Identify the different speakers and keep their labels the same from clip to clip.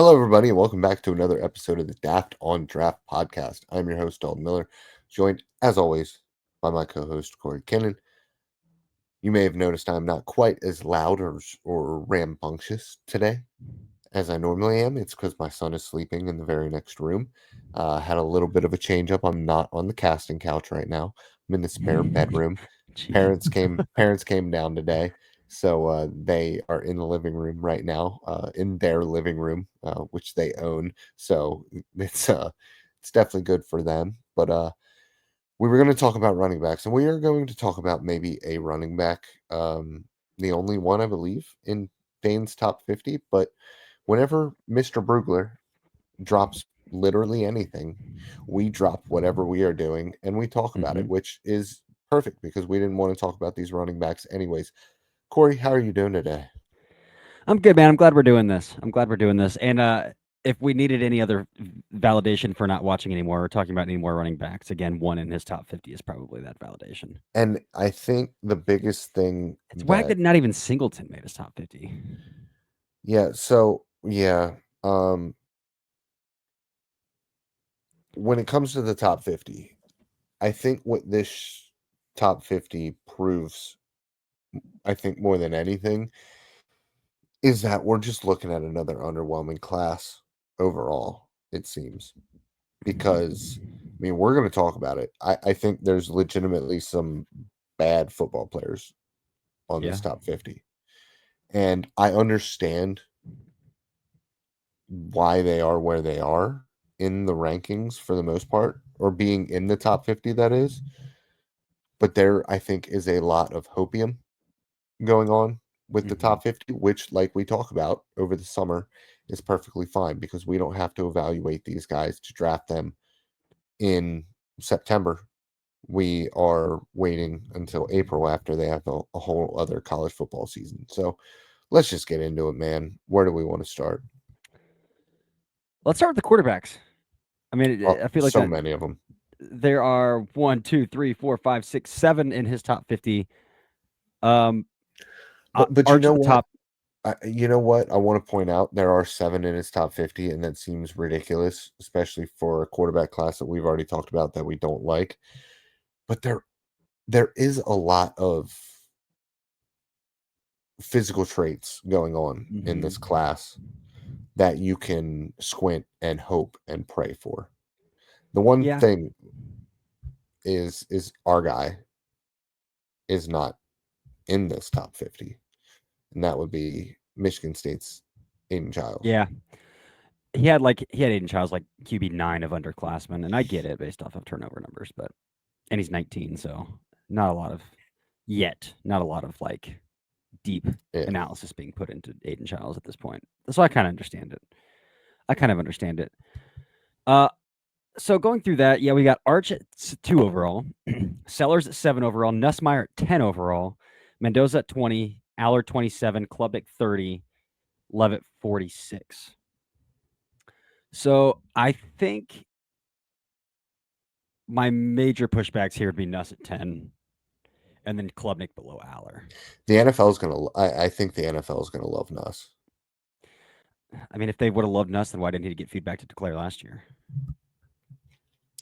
Speaker 1: Hello, everybody, and welcome back to another episode of the Daft on Draft podcast. I'm your host, Dalton Miller, joined, as always, by my co-host, Corey Kennan. You may have noticed I'm not quite as loud or rambunctious today as I normally am. It's because my son is sleeping in the very next room. Had a little bit of a change up. I'm not on the casting couch right now. I'm in the spare bedroom.
Speaker 2: Gee.
Speaker 1: Parents came down today, so they are in the living room right now, in their living room, which they own. So it's definitely good for them. But we were going to talk about running backs, and we are going to talk about maybe a running back, the only one I believe in Dane's top 50. But whenever Mr. Brugler drops literally anything, we drop whatever we are doing and we talk about it,
Speaker 2: Mhm.
Speaker 1: which is perfect because we didn't want to talk about these running backs anyways. Corey, how are you doing today?
Speaker 2: I'm good, man. I'm glad we're doing this. And if we needed any other validation for not watching anymore or talking about any more running backs, again, one in his top 50 is probably that validation.
Speaker 1: And I think the biggest thing
Speaker 2: It's whack
Speaker 1: that,
Speaker 2: that not even Singleton made his top 50.
Speaker 1: yeah, um, when it comes to the top 50, I think what this top 50 proves, I think more than anything, is that we're just looking at another underwhelming class overall, it seems. Because, I mean, we're going to talk about it. I think there's legitimately some bad football players on
Speaker 2: Yeah.
Speaker 1: this top 50. And I understand why they are where they are in the rankings for the most part, or being in the top 50, that is. But there, I think, is a lot of hopium going on with the
Speaker 2: Hmm.
Speaker 1: top 50, which, like we talk about over the summer, is perfectly fine because we don't have to evaluate these guys to draft them in September. We are waiting until April after they have a whole other college football season. So let's just get into it, man. Where do we want to start?
Speaker 2: Let's start with the quarterbacks. I mean,
Speaker 1: Oh,
Speaker 2: I feel like
Speaker 1: so
Speaker 2: that
Speaker 1: many of them.
Speaker 2: there are one, two, three, four, five, six, seven in his top 50. Um,
Speaker 1: But you
Speaker 2: Arch
Speaker 1: know
Speaker 2: at the
Speaker 1: what?
Speaker 2: top.
Speaker 1: You know what? I want to point out there are seven in his top 50, and that seems ridiculous, especially for a quarterback class that we've already talked about that we don't like. But there is a lot of physical traits going on in this
Speaker 2: Mhm.
Speaker 1: class that you can squint and hope and pray for. The one
Speaker 2: Yeah.
Speaker 1: thing is our guy is not in this top 50, and that would be Michigan State's Aiden Chiles.
Speaker 2: Yeah. He had Aiden Childs like QB9 of underclassmen, and I get it based off of turnover numbers, but and he's 19, so not a lot of not a lot of like deep
Speaker 1: Yeah.
Speaker 2: analysis being put into Aiden Childs at this point. So I kind of understand it. I kind of understand it. Uh, so going through that, yeah, we got Arch at 2 overall, Sellers at 7 overall, Nussmeyer at 10 overall, Mendoza at 20, Aller 27, Klubnik 30, Levitt 46. So I think my major pushbacks here would be Nuss at 10 and then Klubnik below Aller.
Speaker 1: The NFL is gonna. I think the NFL is gonna love Nuss.
Speaker 2: I mean, if they would have loved Nuss, then why didn't he get feedback to declare last year?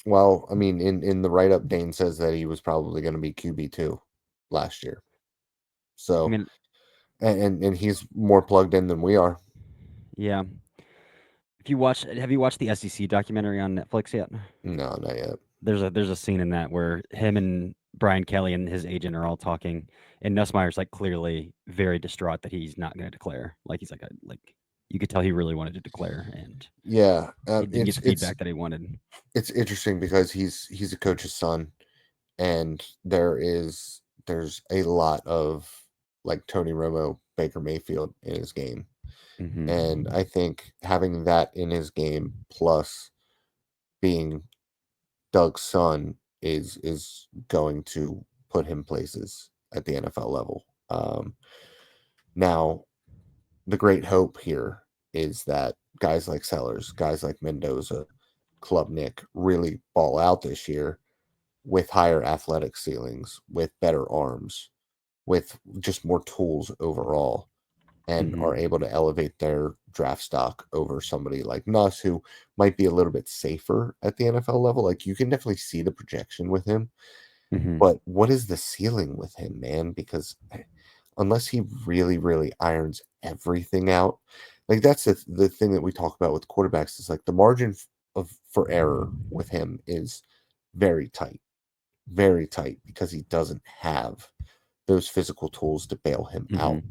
Speaker 1: Well, I mean, in the write up, Dane says that he was probably going to be QB2 last year.
Speaker 2: I
Speaker 1: So,
Speaker 2: mean,
Speaker 1: and he's more plugged in than we are.
Speaker 2: yeah. If you watch, have you watched the SEC documentary on Netflix yet?
Speaker 1: No, not yet.
Speaker 2: There's a scene in that where him and Brian Kelly and his agent are all talking, and Nussmeier's like clearly very distraught that he's not going to declare. Like he's like you could tell he really wanted to declare, and
Speaker 1: Yeah,
Speaker 2: he didn't get
Speaker 1: it's
Speaker 2: the
Speaker 1: it's
Speaker 2: feedback that he wanted.
Speaker 1: it's interesting because he's a coach's son, and there's a lot of like Tony Romo, Baker Mayfield in his game, and
Speaker 2: Hmm.
Speaker 1: I think having that in his game plus being Doug's son is going to put him places at the NFL level. Now, the great hope here is that guys like Sellers, guys like Mendoza, Klubnik really ball out this year with higher athletic ceilings, with better arms, with just more tools overall. and are
Speaker 2: Mhm.
Speaker 1: able to elevate their draft stock over somebody like Nuss, who might be a little bit safer at the NFL level. Like, you can definitely see the projection with him,
Speaker 2: Mhm.
Speaker 1: but what is the ceiling with him, man? Because unless he really, really irons everything out, like that's the thing that we talk about with quarterbacks is like the margin of for error with him is very tight because he doesn't have those physical tools to bail him out.
Speaker 2: Mhm.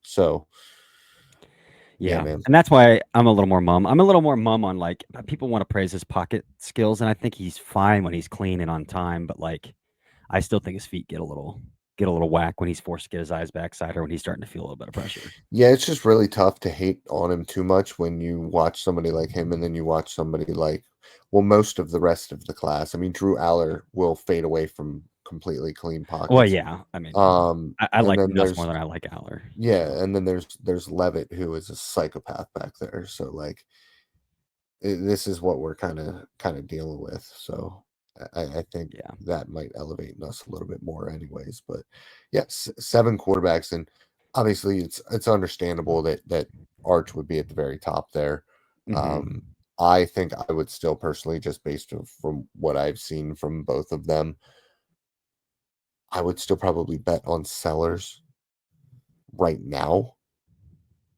Speaker 1: So yeah,
Speaker 2: Yeah,
Speaker 1: man.
Speaker 2: and that's why I'm a little more mum. I'm a little more mum on, like, people wanna praise his pocket skills, and I think he's fine when he's clean and on time, but, like, I still think his feet get a little whack when he's forced to get his eyes backside or when he's starting to feel a little bit of pressure.
Speaker 1: Yeah, it's just really tough to hate on him too much when you watch somebody like him and then you watch somebody like, well, most of the rest of the class. I mean, Drew Aller will fade away from completely clean
Speaker 2: Well,
Speaker 1: pockets.
Speaker 2: yeah, I mean, I
Speaker 1: And
Speaker 2: like
Speaker 1: then
Speaker 2: Nuss more
Speaker 1: there's
Speaker 2: than I like Aller,
Speaker 1: yeah,
Speaker 2: so
Speaker 1: and then there's Levitt who is a psychopath back there. So like this is what we're kind of dealing with. So I think
Speaker 2: yeah.
Speaker 1: that might elevate us a little bit more, anyways. But yes, seven quarterbacks, and obviously it's understandable that Arch would be at the very top there. Um,
Speaker 2: Mhm.
Speaker 1: I think I would still personally, just based from what I've seen from both of them, I would still probably bet on Sellers right now.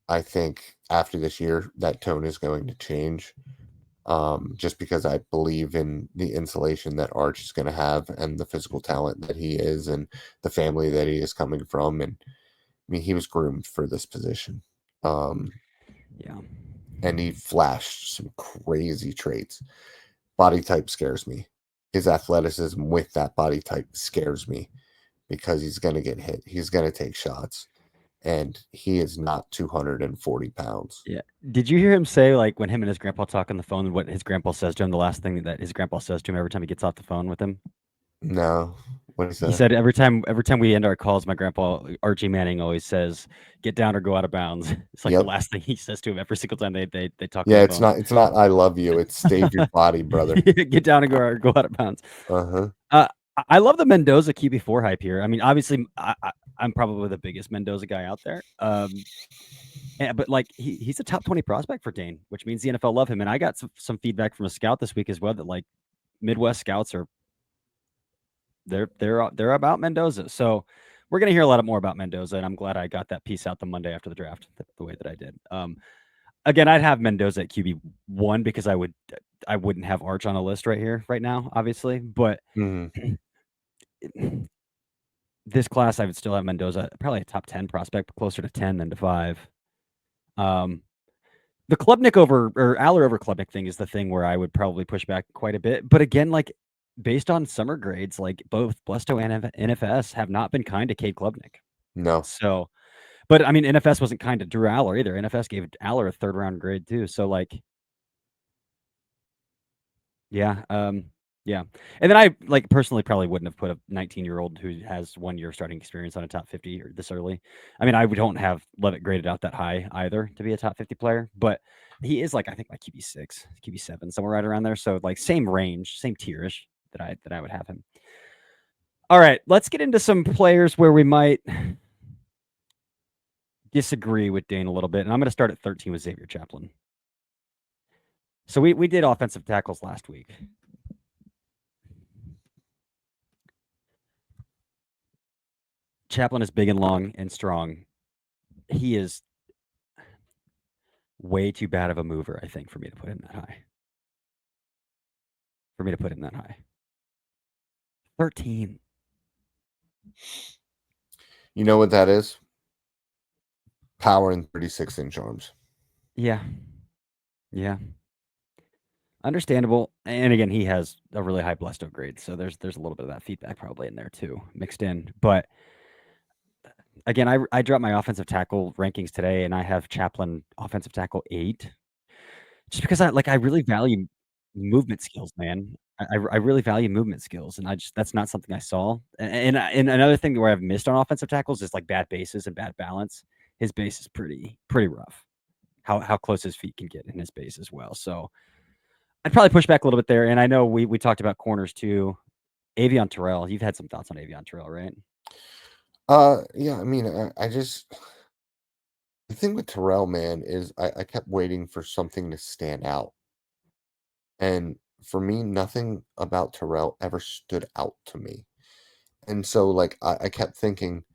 Speaker 1: I think after this year, that tone is going to change. Just because I believe in the insulation that Arch is going to have and the physical talent that he is and the family that he is coming from. And I mean, he was groomed for this position. Um,
Speaker 2: Yeah.
Speaker 1: and he flashed some crazy traits. Body type scares me. His athleticism with that body type scares me because he's going to get hit. He's going to take shots. And he is not 240 pounds.
Speaker 2: Yeah. Did you hear him say, like, when him and his grandpa talk on the phone, what his grandpa says to him, the last thing that his grandpa says to him every time he gets off the phone with him?
Speaker 1: No. What is
Speaker 2: He
Speaker 1: that?
Speaker 2: said, "Every time we end our calls, my grandpa, Archie Manning, always says, 'Get down or go out of bounds.'" It's like the
Speaker 1: Yep.
Speaker 2: last thing he says to him every single time they talk on
Speaker 1: Yeah,
Speaker 2: the
Speaker 1: it's
Speaker 2: phone.
Speaker 1: not I love you. It's stave your body, brother.
Speaker 2: Get down and go out of bounds.
Speaker 1: Uh-huh.
Speaker 2: Uh, I love the Mendoza QB4 hype here. I mean, obviously, I'm probably the biggest Mendoza guy out there. But like he's a top 20 prospect for Dane, which means the NFL love him. And I got some feedback from a scout this week as well that like Midwest scouts are they're about Mendoza. So we're gonna hear a lot more about Mendoza, and I'm glad I got that piece out the Monday after the draft the way that I did. Again, I'd have Mendoza at QB1 because I wouldn't have Arch on a list right here right now, obviously, but
Speaker 1: Mhm.
Speaker 2: this class I would still have Mendoza probably a top 10 prospect, but closer to 10 than to 5. Um, the Klubnik over or Aller over Klubnik thing is the thing where I would probably push back quite a bit. But again, like based on summer grades, like both Blesto and NFS have not been kind to Cade Klubnik.
Speaker 1: No.
Speaker 2: So, but I mean, NFS wasn't kind to Drew Aller either. NFS gave Aller a third round grade too. So, like, yeah, yeah. And then I like personally probably wouldn't have put a 19-year-old who has 1 year starting experience on a top 50 or this early. I mean, I don't have Levitt graded out that high either to be a top 50 player, but he is like I think like QB6, QB7, somewhere right around there. So like same range, same tierish that I would have him. All right, let's get into some players where we might disagree with Dane a little bit, and I'm going to start at 13 with Xavier Chaplin. So we did offensive tackles last week. Chaplin is big and long and strong. He is way too bad of a mover, I think, for me to put him that high. For me to put him that high. 13.
Speaker 1: You know what that is? Power and 36-inch arms.
Speaker 2: Yeah. Yeah. Understandable. And again, he has a really high Blesto grade, so there's a little bit of that feedback probably in there too, mixed in. But again, I dropped my offensive tackle rankings today, and I have Chaplin offensive tackle 8. Just because I really value movement skills, man. I really value movement skills, and I just that's not something I saw. And another thing where I've missed on offensive tackles is like bad bases and bad balance. His base is pretty rough. How close his feet can get in his base as well. So I'd probably push back a little bit there. And I know we talked about corners too. Avion Terrell, you've had some thoughts on Avion Terrell, right?
Speaker 1: Yeah, I mean, I just The thing with Terrell, man, is I kept waiting for something to stand out. And for me, nothing about Terrell ever stood out to me. And so, like, I kept thinking,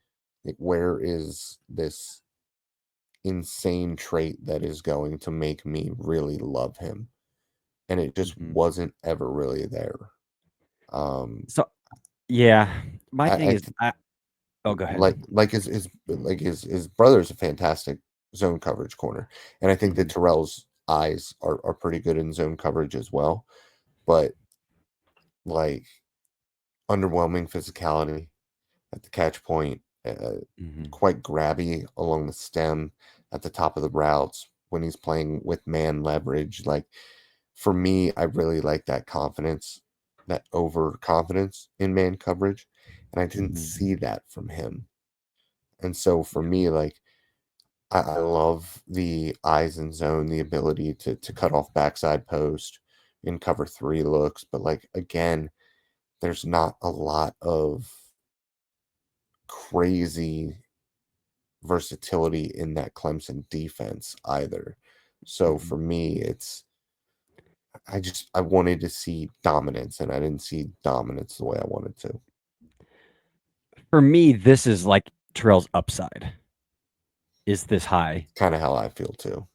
Speaker 1: like, where is this insane trait that is going to make me really love him? And it just
Speaker 2: Mhm.
Speaker 1: wasn't ever really there. Um,
Speaker 2: So yeah, my thing
Speaker 1: I
Speaker 2: is, oh, go ahead.
Speaker 1: his brother's a fantastic zone coverage corner, and I think that
Speaker 2: Mhm.
Speaker 1: Terrell's eyes are pretty good in zone coverage as well. But like underwhelming physicality at the catch point,
Speaker 2: Mhm.
Speaker 1: quite grabby along the stem at the top of the routes when he's playing with man leverage. Like for me, I really like that confidence, that overconfidence in man coverage, and I didn't
Speaker 2: Mhm.
Speaker 1: see that from him. And so for
Speaker 2: Yeah.
Speaker 1: me, like I love the eyes and zone, the ability to cut off backside post in cover three looks, but like again, there's not a lot of crazy versatility in that Clemson defense either. So
Speaker 2: Mhm.
Speaker 1: for me, it's I wanted to see dominance and I didn't see dominance the way I wanted to.
Speaker 2: For me, this is like Terrell's upside is this high.
Speaker 1: Kind of how I feel too.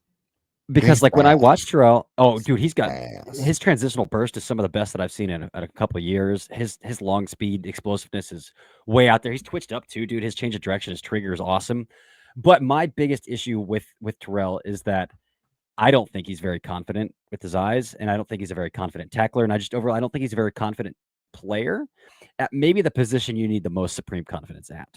Speaker 1: But
Speaker 2: Because,
Speaker 1: he's
Speaker 2: like, when I
Speaker 1: fast.
Speaker 2: watch Terrell, oh,
Speaker 1: He's
Speaker 2: dude, he's got his
Speaker 1: fast.
Speaker 2: transitional burst is some of the best that I've seen in a couple of years. His long speed explosiveness is way out there. He's twitched up too, dude. His change of direction, his trigger is awesome. But my biggest issue with Terrell is that I don't think he's very confident with his eyes, and I don't think he's a very confident tackler, and I just overall I don't think he's a very confident player at maybe the position you need the most supreme confidence at.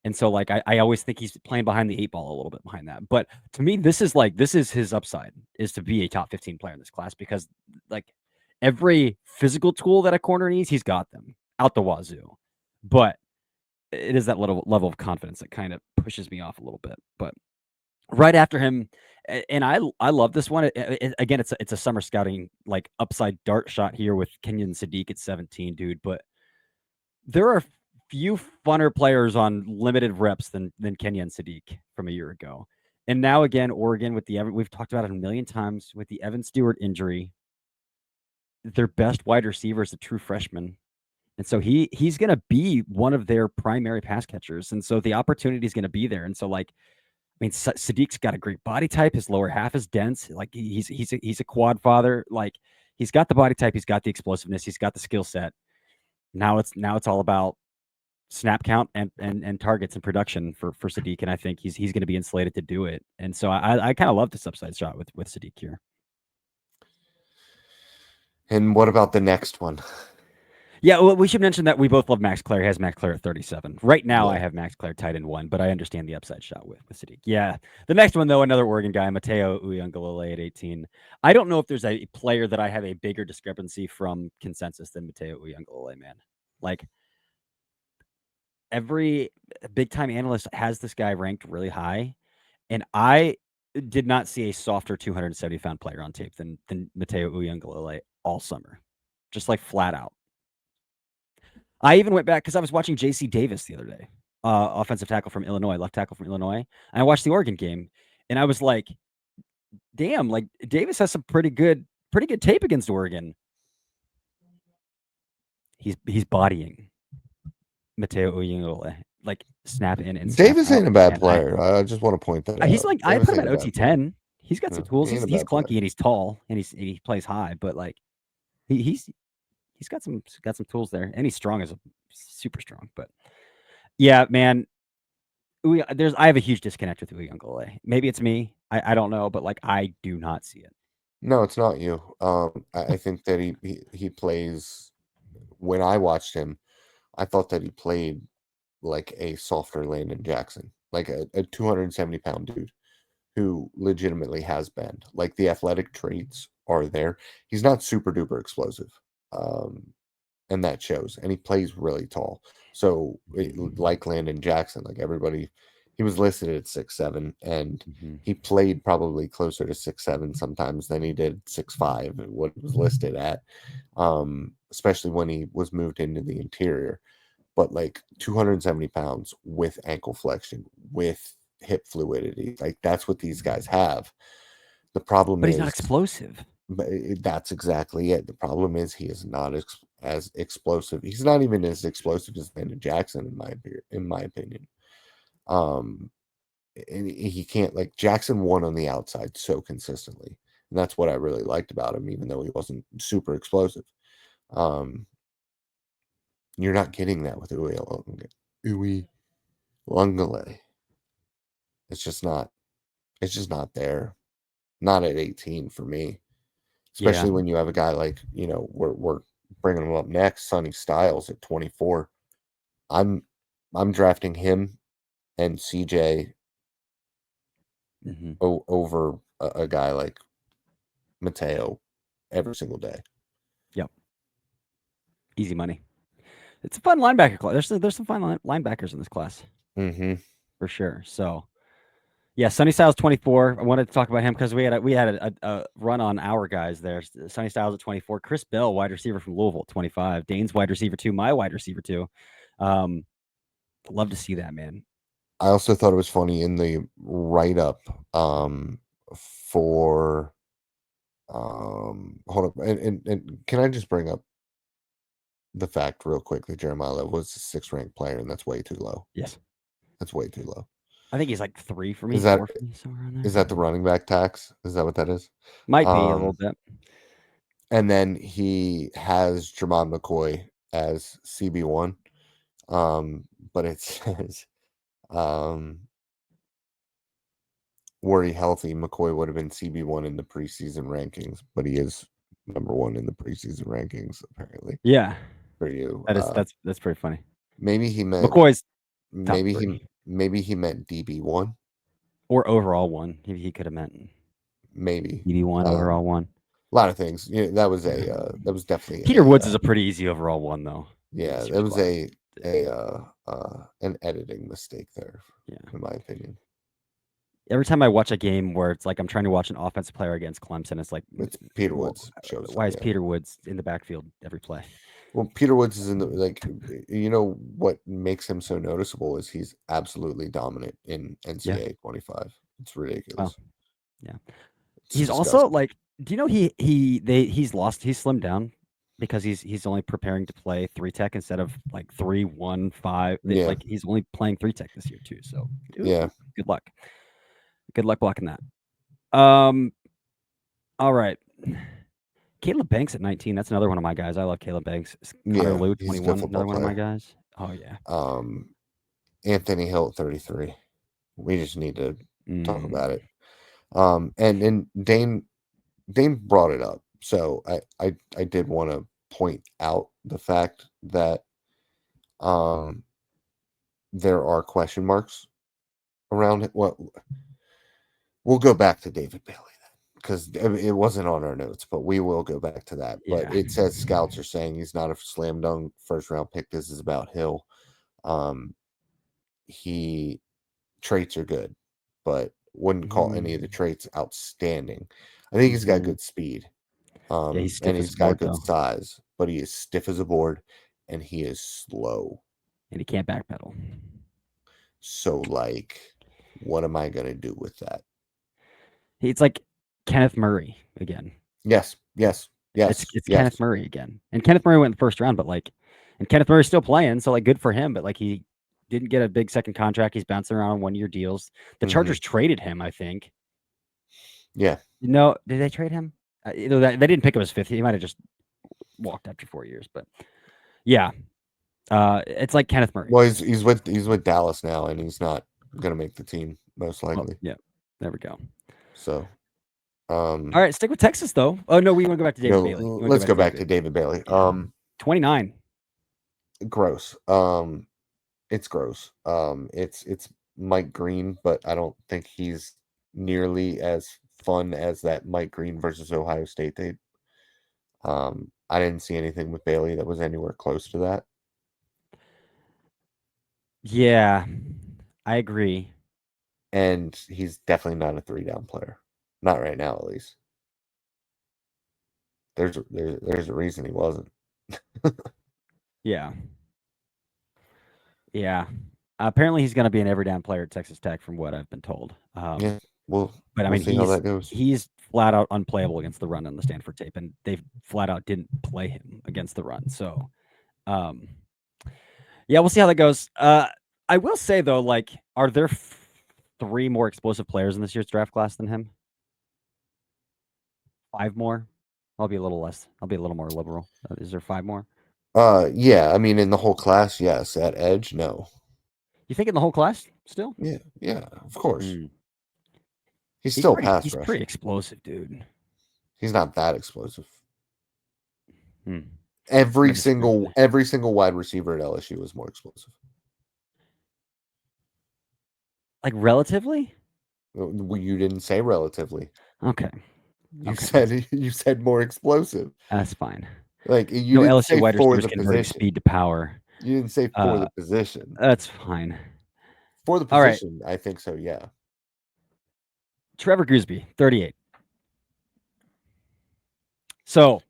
Speaker 2: And so, like, I always think he's playing behind the 8 ball a little bit behind that. But to me, this is his upside is to be a top 15 player in this class because, like, every physical tool that a corner needs, he's got them out the wazoo. But it is that little level of confidence that kind of pushes me off a little bit. But right after him, and I love this one. Again, it's a summer scouting like upside dart shot here with Kenyon Sadiq at 17, dude. But there are few funner players on limited reps than Kenyon Sadiq from a year ago. And now again, Oregon with the we've talked about it a million times with the Evan Stewart injury. Their best wide receiver is a true freshman. And so he's going to be one of their primary pass catchers. And so the opportunity is going to be there. And so like I mean, Sadiq's got a great body type. His lower half is dense. Like he's a quad father. Like he's got the body type. He's got the explosiveness. He's got the skill set. Now it's all about snap count and targets and production for Sadiq, and I think he's going to be insulated to do it. And so I kind of love this upside shot with Sadiq here.
Speaker 1: And what about the next one?
Speaker 2: Yeah, well, we should mention that we both love Max Clare. He has Max Clare at 37. Right now, I
Speaker 1: Yeah.
Speaker 2: have Max Clare tight end one, but I understand the upside shot with Sadiq. Yeah, the next one though, another Oregon guy, Mateo Uiagalelei at 18. I don't know if there's a player that I have a bigger discrepancy from consensus than Mateo Uiagalelei, man. Like every big time analyst has this guy ranked really high. And I did not see a softer 270-pound player on tape than Mateo Uiagalelei all summer, just like flat out. I even went back because I was watching J.C. Davis the other day, offensive tackle from Illinois, left tackle from Illinois, and I watched the Oregon game, and I was like, "Damn! Like Davis has some pretty good tape against Oregon. He's bodying Mateo Uiagalelei, like snap in and snap
Speaker 1: Davis
Speaker 2: out,
Speaker 1: ain't a bad
Speaker 2: and I
Speaker 1: player. I just want to point that
Speaker 2: he's
Speaker 1: out.
Speaker 2: like I
Speaker 1: Davis
Speaker 2: put him
Speaker 1: ain't
Speaker 2: at
Speaker 1: a
Speaker 2: OT
Speaker 1: bad player.
Speaker 2: 10. He's got some
Speaker 1: No,
Speaker 2: tools.
Speaker 1: he ain't a
Speaker 2: He's
Speaker 1: bad
Speaker 2: clunky
Speaker 1: player.
Speaker 2: and he's tall and he plays high, but like he, he's he's got some tools there, and he's strong as a super strong. But yeah, man, I have a huge disconnect with Uiagalelei. Maybe it's me. I don't know, but like I do not see it.
Speaker 1: No, it's not you. I think that he plays. When I watched him, I thought that he played like a softer Landon Jackson, like a 270-pound dude who legitimately has bend. Like the athletic traits are there. He's not super duper explosive. Um, and that shows. And he plays really tall. So like Landon Jackson, like everybody, he was listed at 6'7", and
Speaker 2: Mm-hmm.
Speaker 1: he played probably closer to 6'7" sometimes than he did 6'5", what he was listed at. Especially when he was moved into the interior. But like 270 pounds with ankle flexion, with hip fluidity. Like that's what these guys have. The problem
Speaker 2: But he's not
Speaker 1: is,
Speaker 2: explosive.
Speaker 1: that's exactly it. The problem is he is not as explosive. He's not even as explosive as Landon Jackson, in my opinion. Um, and he can't, like, Jackson won on the outside so consistently, and that's what I really liked about him, even though he wasn't super explosive. Um, you're not getting that with Uwe Lungale. It's just not. It's just not there. Not at 18 for me,
Speaker 2: Yeah.
Speaker 1: especially when you have a guy like, we're bringing him up next, Sonny Styles at 24. I'm I'm drafting him and CJ
Speaker 2: Hmm.
Speaker 1: over a guy like Mateo every single day.
Speaker 2: Yep. Easy money. It's a fun linebacker class. There's some fun linebackers in this class
Speaker 1: Hmm.
Speaker 2: for sure. So yeah, Sunny Styles 24. I wanted to talk about him because we had a run on our guys there. Sunny Styles at 24. Chris Bell, wide receiver from Louisville, 25. Dane's wide receiver two. My wide receiver two. Um, love to see that, man.
Speaker 1: I also thought it was funny in the write up, for hold up, and can I just bring up the fact real quick that Jeremiah Love was a sixth ranked player, and that's way too low.
Speaker 2: Yes,
Speaker 1: That's way too low.
Speaker 2: I think he's like three for me,
Speaker 1: Is that
Speaker 2: four for me, somewhere around
Speaker 1: is
Speaker 2: there.
Speaker 1: that the running back tax? Is that what that is?
Speaker 2: Might be a little
Speaker 1: Um,
Speaker 2: bit.
Speaker 1: and then he has Jermon McCoy as CB1. But it says, um, were he healthy, McCoy would have been CB1 in the preseason rankings, but he is number one in the preseason rankings, apparently,
Speaker 2: Yeah,
Speaker 1: for you.
Speaker 2: that's pretty funny.
Speaker 1: Maybe he meant
Speaker 2: McCoy's top
Speaker 1: maybe he
Speaker 2: three
Speaker 1: maybe he meant DB1.
Speaker 2: or overall one. He could have meant
Speaker 1: Maybe.
Speaker 2: DB one, overall one.
Speaker 1: A lot of things. Yeah,
Speaker 2: Yeah.
Speaker 1: that was definitely
Speaker 2: Peter Woods is a pretty easy overall one though in
Speaker 1: yeah,
Speaker 2: this
Speaker 1: that
Speaker 2: year's
Speaker 1: was
Speaker 2: class.
Speaker 1: an editing mistake there,
Speaker 2: Yeah.
Speaker 1: in my opinion.
Speaker 2: Every time I watch a game where it's like I'm trying to watch an offensive player against Clemson, it's like,
Speaker 1: It's Peter
Speaker 2: well,
Speaker 1: Woods shows up.
Speaker 2: why is
Speaker 1: Yeah.
Speaker 2: Peter Woods in the backfield every play?
Speaker 1: Well, Peter Woods is in the, like, what makes him so noticeable is he's absolutely dominant in
Speaker 2: Yeah.
Speaker 1: NCAA 25. It's
Speaker 2: Oh,
Speaker 1: ridiculous.
Speaker 2: yeah.
Speaker 1: It's
Speaker 2: He's also
Speaker 1: disgusting.
Speaker 2: like, do you know he's slimmed down because he's only preparing to play three tech instead of like 3-1-5.
Speaker 1: Yeah,
Speaker 2: Like he's only playing three tech this year too. So
Speaker 1: yeah,
Speaker 2: good luck. Good luck blocking that. Um. All right. Caleb Banks at 19. That's another one of my guys. I love Caleb Banks. Connor
Speaker 1: yeah.
Speaker 2: Lew,
Speaker 1: He's a good
Speaker 2: 21.
Speaker 1: football
Speaker 2: Another one of my
Speaker 1: player.
Speaker 2: guys. Oh yeah.
Speaker 1: Um, Anthony Hill at 33. We just need to talk
Speaker 2: Mm,
Speaker 1: about it. And Dane brought it up, so I did want to point out the fact that um there are question marks around it. Well, we'll go back to David Bailey then, because it wasn't on our notes, but we will go back to that. But
Speaker 2: yeah.
Speaker 1: it says scouts are saying he's not a slam dunk first round pick. This is about Hill. Um, he traits are good, but wouldn't call any of the
Speaker 2: Mm,
Speaker 1: traits outstanding. I think he's got
Speaker 2: hmm.
Speaker 1: good speed,
Speaker 2: Yeah, he's
Speaker 1: and
Speaker 2: stiff as a
Speaker 1: he's got
Speaker 2: board
Speaker 1: good
Speaker 2: though,
Speaker 1: size, but he is stiff as a board, and he is slow.
Speaker 2: and he can't backpedal.
Speaker 1: So, like, what am I gonna do with that?
Speaker 2: It's like Kenneth Murray again.
Speaker 1: Yes, yes,
Speaker 2: It's
Speaker 1: yes,
Speaker 2: it's Kenneth
Speaker 1: yes.
Speaker 2: Murray again, and Kenneth Murray went in the first round, but like, and Kenneth Murray's still playing, so like, good for him. But like, he didn't get a big second contract. He's bouncing around on 1 year deals. The
Speaker 1: Hmm.
Speaker 2: Chargers traded him, I think.
Speaker 1: Yeah,
Speaker 2: No, did they trade him? They didn't pick up his fifth. He might have just walked after 4 years, but yeah, it's like Kenneth Murray.
Speaker 1: well, he's with Dallas now, and he's not gonna make the team most
Speaker 2: Well,
Speaker 1: likely.
Speaker 2: yeah, there we go.
Speaker 1: So,
Speaker 2: All
Speaker 1: um,
Speaker 2: right, stick with Texas though. Oh no, we want to go back to David Bailey. We want to go
Speaker 1: let's
Speaker 2: back
Speaker 1: go
Speaker 2: to David
Speaker 1: back to
Speaker 2: Bailey.
Speaker 1: David Bailey.
Speaker 2: Yeah, 29.
Speaker 1: Gross. It's gross. It's Mike Green, but I don't think he's nearly as fun as that Mike Green versus Ohio State tape. I didn't see anything with Bailey that was anywhere close to that,
Speaker 2: Yeah, I agree.
Speaker 1: and he's definitely not a three down player. Not right now, at least. There's a reason he wasn't.
Speaker 2: Yeah, yeah. Apparently, he's going to be an every down player at Texas Tech, from what I've been told.
Speaker 1: Yeah,
Speaker 2: But I
Speaker 1: we'll
Speaker 2: mean,
Speaker 1: see how that goes.
Speaker 2: he's flat out unplayable against the run on the Stanford tape, and they flat out didn't play him against the run. So, um, yeah, we'll see how that goes. I will say though, like, are there 3 more explosive players in this year's draft class than him? 5 more? I'll be a little less. I'll be a little more liberal. Is there 5 more?
Speaker 1: Yeah, I mean, in the whole class, yes. At edge, no.
Speaker 2: You think in the whole class still?
Speaker 1: Yeah, yeah, of course.
Speaker 2: Hmm.
Speaker 1: He's still pass
Speaker 2: He's pretty
Speaker 1: rushing.
Speaker 2: explosive, dude.
Speaker 1: He's not that explosive.
Speaker 2: Hmm. I'm
Speaker 1: Every
Speaker 2: gonna disagree with
Speaker 1: single
Speaker 2: you.
Speaker 1: every single wide receiver at LSU was more explosive.
Speaker 2: Like relatively?
Speaker 1: Well, you didn't say relatively.
Speaker 2: Okay.
Speaker 1: You
Speaker 2: Okay, that's
Speaker 1: said you said more explosive.
Speaker 2: fine.
Speaker 1: Like you
Speaker 2: No
Speaker 1: didn't
Speaker 2: LSU
Speaker 1: say
Speaker 2: wide
Speaker 1: for
Speaker 2: receivers
Speaker 1: the
Speaker 2: converting
Speaker 1: position.
Speaker 2: speed to power.
Speaker 1: You didn't say for
Speaker 2: Uh,
Speaker 1: the position.
Speaker 2: that's fine.
Speaker 1: For the
Speaker 2: All right.
Speaker 1: position, I think so. Yeah,
Speaker 2: Trevor Gooseby, 38. So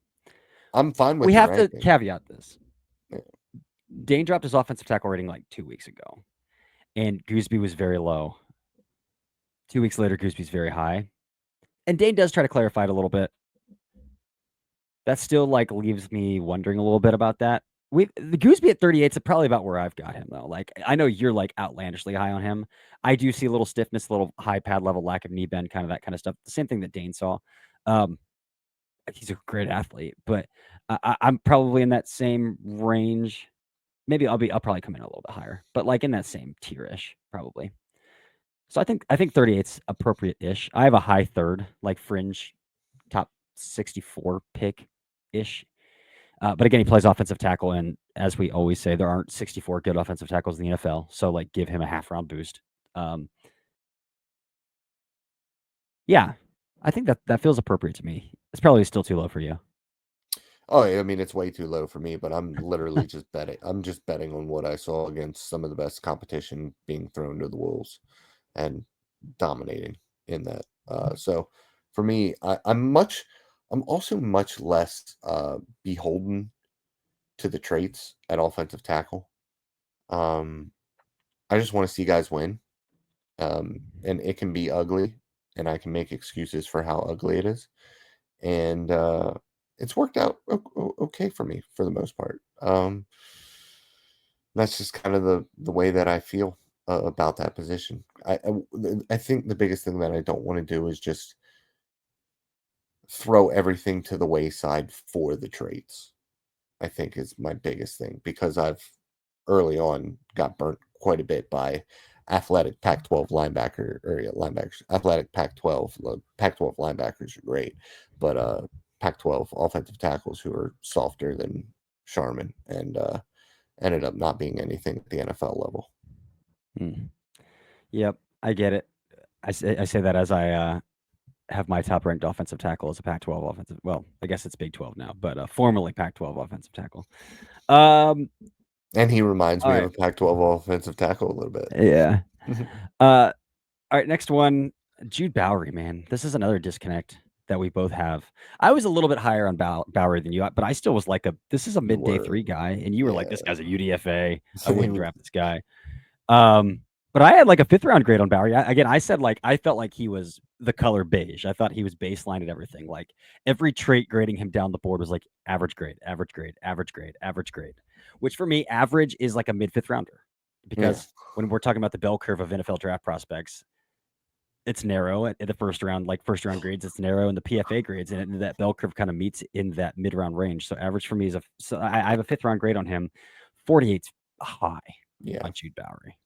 Speaker 1: I'm fine with
Speaker 2: we
Speaker 1: the
Speaker 2: have to
Speaker 1: ranking.
Speaker 2: caveat this.
Speaker 1: Yeah.
Speaker 2: Dane dropped his offensive tackle rating like 2 weeks ago, and Gooseby was very low. 2 weeks later, Gooseby's very high. And Dane does try to clarify it a little bit. That still like leaves me wondering a little bit about that. The Gooseby at 38 is probably about where I've got him though. Like I know you're like outlandishly high on him. I do see a little stiffness, a little high pad level, lack of knee bend, kind of that kind of stuff. The same thing that Dane saw. Um, he's a great athlete, but I'm probably in that same range. Maybe I'll probably come in a little bit higher, but like in that same tier-ish, probably. So I think 38's appropriate-ish. I have a high third, like fringe top 64 pick ish. But again, he plays offensive tackle, and as we always say, there aren't 64 good offensive tackles in the NFL. So like, give him a half round boost. Um, yeah, I think that feels appropriate to me. It's probably still too low for you.
Speaker 1: Oh, I mean, it's way too low for me, but I'm literally just betting. I'm just betting on what I saw against some of the best competition being thrown to the wolves and dominating in that. So for me, I'm also much less beholden to the traits at offensive tackle. Um, I just want to see guys win, and it can be ugly, and I can make excuses for how ugly it is, and it's worked out okay for me for the most part. That's just kind of the way that I feel about that position. I think the biggest thing that I don't want to do is just throw everything to the wayside for the traits. I think is my biggest thing because I've early on got burnt quite a bit by athletic Pac-12 linebacker or yeah, linebackers. Athletic Pac-12 Pac-12 linebackers are great, but Pac-12 offensive tackles who are softer than Sharman and ended up not being anything at the NFL level.
Speaker 2: Hmm. Yep, I get it. I say that as I have my top ranked offensive tackle as a Pac-12 offensive. Well, I guess it's Big 12 now, but formerly Pac-12 offensive tackle. Um,
Speaker 1: And he reminds
Speaker 2: all
Speaker 1: me of
Speaker 2: right,
Speaker 1: a Pac-12 offensive tackle a little bit.
Speaker 2: yeah. All right, next one, Jude Bowery, man. This is another disconnect that we both have. I was a little bit higher on Bowery than you, but I still was like this is a
Speaker 1: You
Speaker 2: midday
Speaker 1: were,
Speaker 2: 3 guy, and you were like,
Speaker 1: yeah.
Speaker 2: this guy's a UDFA. I wouldn't draft this guy. But I had like a 5th round grade on Bowery. Again, I said like I felt like he was the color beige. I thought he was baseline at everything. Like every trait grading him down the board was like average grade, average grade, average grade, average grade. Which for me, average is like a mid 5th rounder
Speaker 1: Yeah,
Speaker 2: because when we're talking about the bell curve of NFL draft prospects, it's narrow at the first round, like first round grades, it's narrow, and the PFA grades, and that bell curve kind of meets in that mid round range. So average for me is I have a 5th round grade on him. 48's high
Speaker 1: yeah,
Speaker 2: on Jude Bowery.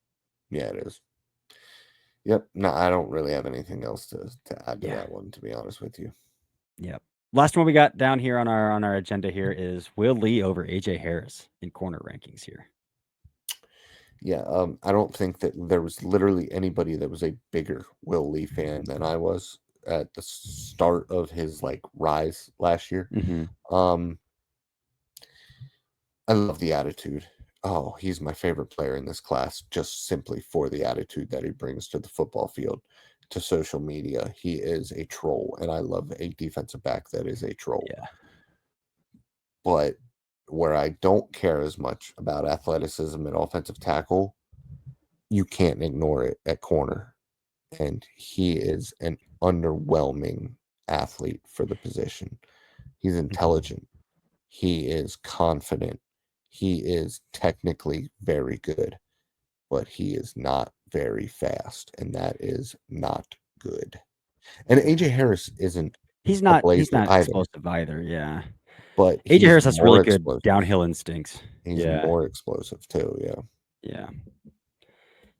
Speaker 1: yeah, it is. Yep. No, I don't really have anything else to add to
Speaker 2: Yeah.
Speaker 1: that one, to be honest with you.
Speaker 2: Yep. Last one we got down here on our agenda here is Will Lee over AJ Harris in corner rankings here.
Speaker 1: Yeah, I don't think that there was literally anybody that was a bigger Will Lee fan than I was at the start of his like rise last year.
Speaker 2: Mm-hmm.
Speaker 1: Um, I love the attitude. Oh, he's my favorite player in this class, just simply for the attitude that he brings to the football field, to social media. He is a troll, and I love a defensive back that is a troll.
Speaker 2: Yeah.
Speaker 1: But where I don't care as much about athleticism and offensive tackle you can't ignore it at corner. And he is an underwhelming athlete for the position. He's
Speaker 2: Mhm.
Speaker 1: intelligent. He is confident. He is technically very good, but he is not very fast, and that is not good. And
Speaker 2: Yeah.
Speaker 1: AJ Harris isn't
Speaker 2: He's
Speaker 1: a
Speaker 2: not
Speaker 1: blazer either,
Speaker 2: explosive either, yeah.
Speaker 1: but
Speaker 2: AJ
Speaker 1: he's
Speaker 2: Harris has
Speaker 1: more
Speaker 2: really good
Speaker 1: explosive.
Speaker 2: downhill instincts.
Speaker 1: He's
Speaker 2: Yeah.
Speaker 1: more explosive too, yeah.
Speaker 2: Yeah.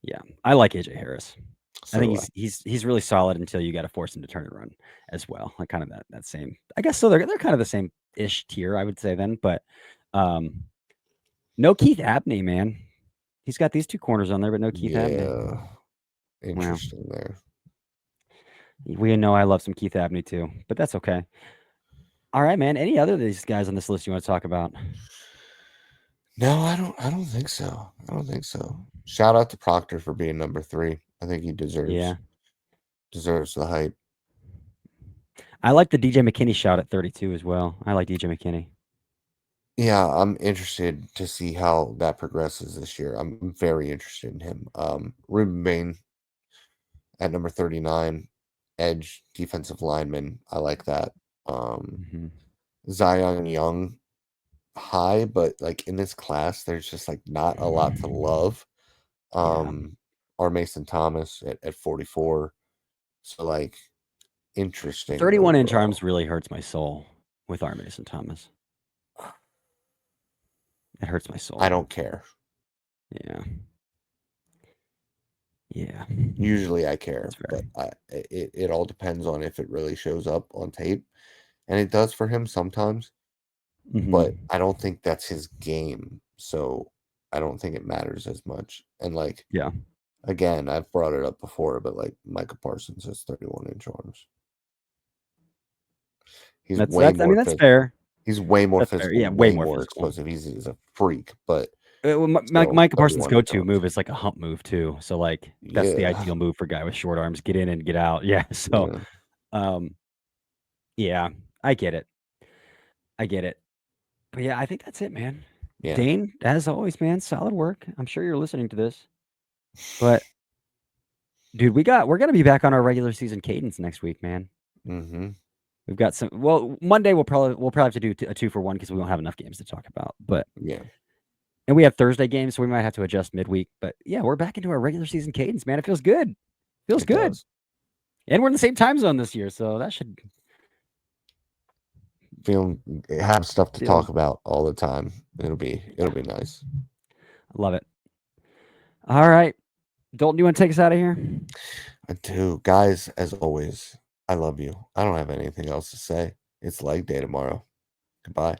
Speaker 2: Yeah. I like AJ Harris. I
Speaker 1: So
Speaker 2: think
Speaker 1: do I.
Speaker 2: he's really solid until you gotta force him to turn and run as well. Like, kind of that same I guess so they're kind of the same-ish tier, I would say then, but, um, no Keith Abney, man. He's got these 2 corners on there, but no Keith Abney.
Speaker 1: Yeah,
Speaker 2: Wow.
Speaker 1: interesting there.
Speaker 2: We know I love some Keith Abney too, but that's okay. Alright, man. Any other of these guys on this list you wanna talk about?
Speaker 1: No, I don't think so. I don't think so. Shout out to Proctor for being number 3. I think he
Speaker 2: Yeah.
Speaker 1: deserves the hype.
Speaker 2: I like the DJ McKinney shout at 32 as well. I like DJ McKinney.
Speaker 1: Yeah, I'm interested to see how that progresses this year. I'm very interested in him. Ruben Bain at number 39, edge defensive lineman. I like that. Um,
Speaker 2: Mhm.
Speaker 1: Zion Young high, but like in this class, there's just like not a lot to love.
Speaker 2: Yeah.
Speaker 1: R. Mason Thomas at 44. So like interesting
Speaker 2: 31-inch
Speaker 1: overall.
Speaker 2: arms really hurts my soul with R. Mason Thomas. It hurts my
Speaker 1: I
Speaker 2: soul.
Speaker 1: don't care.
Speaker 2: Yeah. Yeah.
Speaker 1: Usually I care,
Speaker 2: That's fair.
Speaker 1: but it all depends on if it really shows up on tape. And it does for him sometimes, but
Speaker 2: Mhm.
Speaker 1: I don't think that's his game. So I don't think it matters as much. And like
Speaker 2: Yeah.
Speaker 1: again, I've brought it up before, but like Micah Parsons has 31-inch arms. He's way
Speaker 2: That's I
Speaker 1: more
Speaker 2: mean, that's
Speaker 1: physical.
Speaker 2: fair.
Speaker 1: He's way more
Speaker 2: That's fair.
Speaker 1: physical,
Speaker 2: Yeah, way
Speaker 1: way
Speaker 2: more
Speaker 1: more
Speaker 2: physical.
Speaker 1: explosive. He's a freak, but
Speaker 2: Well,
Speaker 1: still
Speaker 2: Micah Parsons'
Speaker 1: 31-inch
Speaker 2: go-to
Speaker 1: arms.
Speaker 2: move is like a hump move too. So like that's the
Speaker 1: Yeah.
Speaker 2: ideal move for a guy with short arms. Get in and get out. Yeah. So
Speaker 1: Yeah.
Speaker 2: um yeah, I get it. I get it. But yeah, I think that's it, man.
Speaker 1: Yeah.
Speaker 2: Dane, as always, man, solid work. I'm sure you're listening to this. But dude, we're gonna be back on our regular season cadence next week, man.
Speaker 1: Mm-hmm.
Speaker 2: We've got some. Well, Monday we'll probably have to do a 2-for-1 because we won't have enough games to talk about. But
Speaker 1: Yeah.
Speaker 2: and we have Thursday games, so we might have to adjust midweek. But yeah, we're back into our regular season cadence, man. It feels good. Feels
Speaker 1: It
Speaker 2: good.
Speaker 1: does.
Speaker 2: And we're in the same time zone this year, so that should
Speaker 1: Feeling have stuff to
Speaker 2: feel.
Speaker 1: talk about all the time. It'll
Speaker 2: Yeah,
Speaker 1: be nice.
Speaker 2: I love it. All right, Dalton, do you want to take us out of here?
Speaker 1: I do. Guys, as always, I love you. I don't have anything else to say. It's leg day tomorrow. Goodbye.